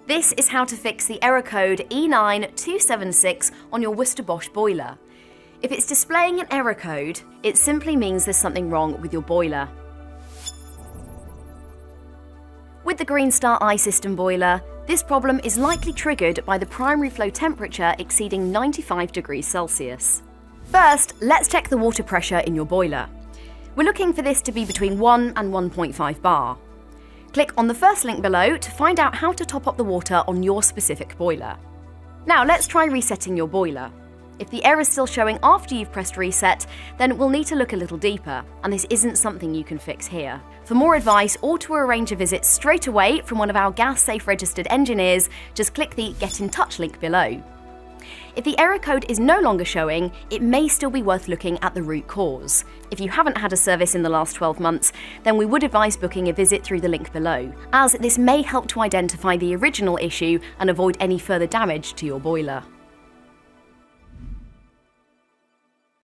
This is how to fix the error code E9276 on your Worcester Bosch boiler. If it's displaying an error code, it simply means there's something wrong with your boiler. With the Greenstar I-System boiler, this problem is likely triggered by the primary flow temperature exceeding 95 degrees Celsius. First, let's check the water pressure in your boiler. We're looking for this to be between 1 and 1.5 bar. Click on the first link below to find out how to top up the water on your specific boiler. Now let's try resetting your boiler. If the error is still showing after you've pressed reset, then we'll need to look a little deeper, and this isn't something you can fix here. For more advice or to arrange a visit straight away from one of our Gas Safe Registered engineers, just click the Get in Touch link below. If the error code is no longer showing, it may still be worth looking at the root cause. If you haven't had a service in the last 12 months, then we would advise booking a visit through the link below, as this may help to identify the original issue and avoid any further damage to your boiler.